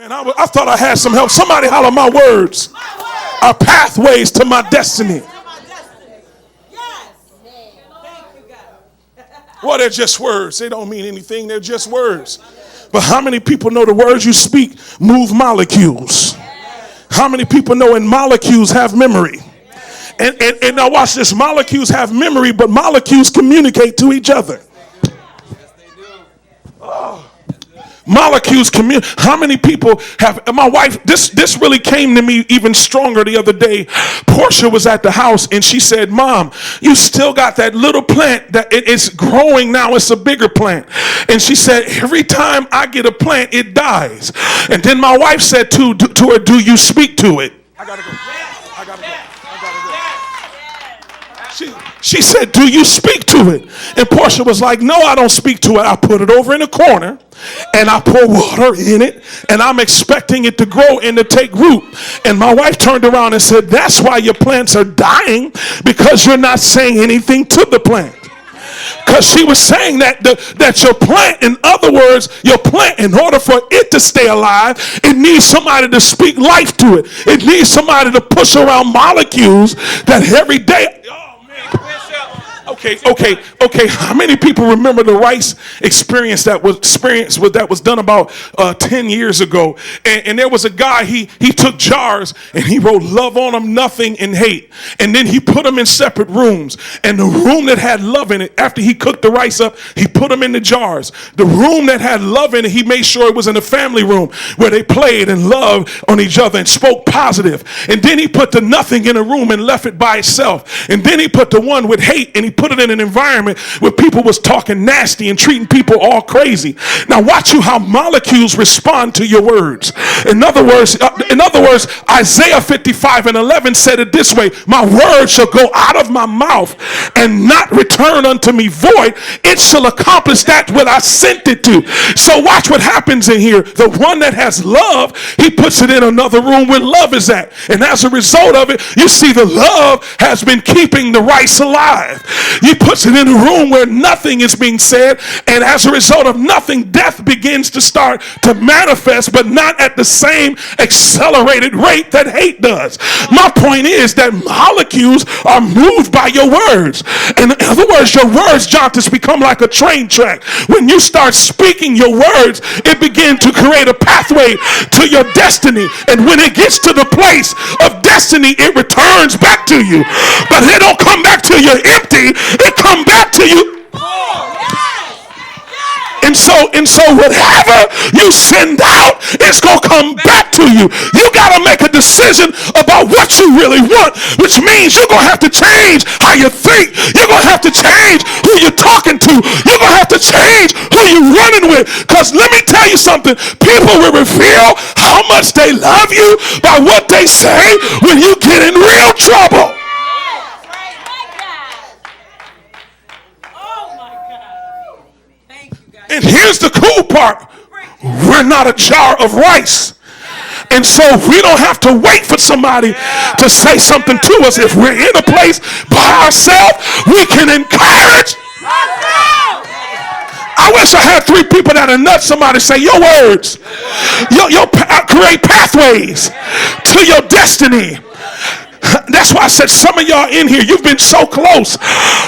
Man, I thought I had some help. Somebody holler, my words are pathways to my destiny. Well, they're just words. They don't mean anything. They're just words. But how many people know the words you speak move molecules? How many people know in molecules have memory? And now watch this. Molecules have memory, but molecules communicate to each other. Oh. Molecules communicate. How many people have, my wife, this really came to me even stronger the other day. Portia was at the house and she said, Mom, you still got that little plant that it's growing now. It's a bigger plant. And she said, every time I get a plant, it dies. And then my wife said to her, do you speak to it? I gotta go. I gotta go. She said, do you speak to it? And Portia was like, no, I don't speak to it. I put it over in a corner and I pour water in it and I'm expecting it to grow and to take root. And my wife turned around and said, that's why your plants are dying, because you're not saying anything to the plant. Because she was saying that your plant, in other words, your plant, in order for it to stay alive, it needs somebody to speak life to it. It needs somebody to push around molecules that every day. Okay. How many people remember the rice experience that was done about 10 years ago? And there was a guy, he took jars and he wrote love on them, nothing, and hate. And then he put them in separate rooms. And the room that had love in it, after he cooked the rice up, he put them in the jars. The room that had love in it, he made sure it was in the family room where they played and loved on each other and spoke positive. And then he put the nothing in a room and left it by itself. And then he put the one with hate and he put it in an environment where people was talking nasty and treating people all crazy. Now watch how molecules respond to your words. In other words, Isaiah 55:11 said it this way: my word shall go out of my mouth and not return unto me void. It shall accomplish that what I sent it to. So watch what happens in here. The one that has love, he puts it in another room where love is at. And as a result of it, you see the love has been keeping the rice alive. He puts it in a room where nothing is being said, and as a result of nothing, death begins to start to manifest, but not at the same accelerated rate that hate does. My point is that molecules are moved by your words. In other words, your words, Jonathan, become like a train track. When you start speaking your words, it begins to create a pathway to your destiny. And when it gets to the place of destiny, it returns back to you. But it don't come back to you empty. It come back to you. And so whatever you send out, it's going to come back to you. You got to make a decision about what you really want, which means you're going to have to change how you think. You're going to have to change who you're talking to. You're going to have to change who you're running with. Because let me tell you something. People will reveal how much they love you by what they say when you get in real trouble. And here's the cool part. We're not a jar of rice. And so we don't have to wait for somebody to say something to us. If we're in a place by ourselves, we can encourage. I wish I had 3 people that are nuts. Somebody say your words. Your create pathways to your destiny. That's why I said some of y'all in here, you've been so close.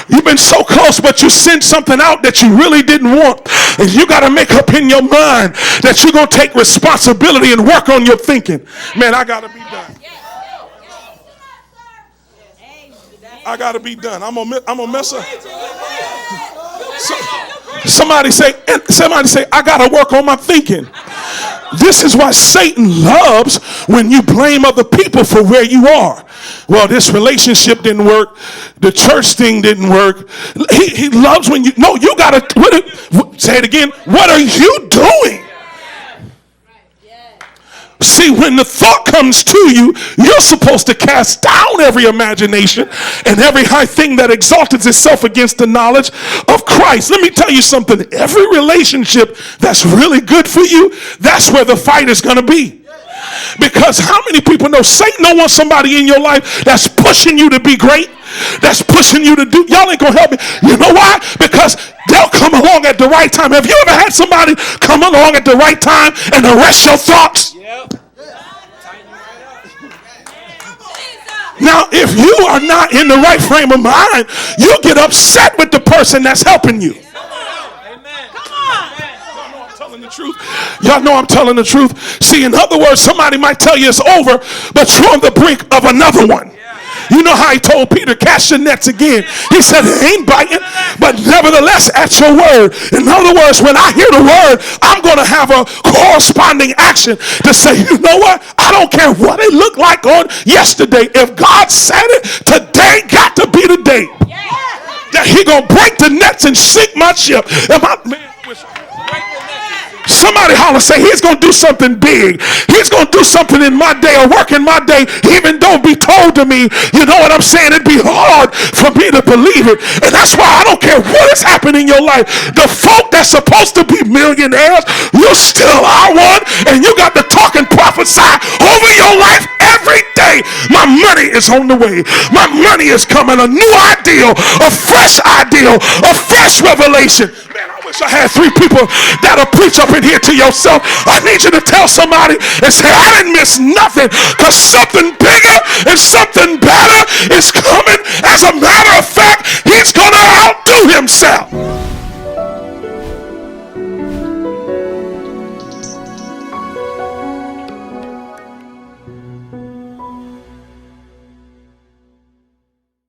You've been so close, but you sent something out that you really didn't want. And you got to make up in your mind that you're going to take responsibility and work on your thinking. Man, I got to be done. I got to be done. I'm going to mess up. Somebody say, I got to work on my thinking. This is why Satan loves when you blame other people for where you are. Well, this relationship didn't work. The church thing didn't work. He loves when you got to, say it again. What are you doing? See, when the thought comes to you, you're supposed to cast down every imagination and every high thing that exalted itself against the knowledge of Christ. Let me tell you something. Every relationship that's really good for you, that's where the fight is going to be. Because how many people know Satan don't want somebody in your life that's pushing you to be great, that's pushing you to do, y'all ain't gonna help me. You know why? Because they'll come along at the right time. Have you ever had somebody come along at the right time and arrest your thoughts? Yeah. Now, if you are not in the right frame of mind, you get upset with the person that's helping you. The truth. Y'all know I'm telling the truth. See, in other words, somebody might tell you it's over, but you're on the brink of another one. You know how he told Peter, cast your nets again. He said, it ain't biting, but nevertheless at your word. In other words, when I hear the word, I'm going to have a corresponding action to say, you know what? I don't care what it looked like on yesterday. If God said it, today got to be the day that he going to break the nets and sink my ship. And my man, somebody holler, say, he's going to do something big. He's going to do something in my day or work in my day, even though be told to me, you know what I'm saying? It'd be hard for me to believe it. And that's why I don't care what has happened in your life. The folk that's supposed to be millionaires, you still are one, and you got to talk and prophesy over your life every day. My money is on the way. My money is coming. A new ideal, a fresh ideal, a fresh revelation. Man, I wish I had 3 people that'll preach up in here to yourself. I need you to tell somebody and say, I didn't miss nothing, because something bigger and something better is coming. As a matter of fact, he's going to outdo himself.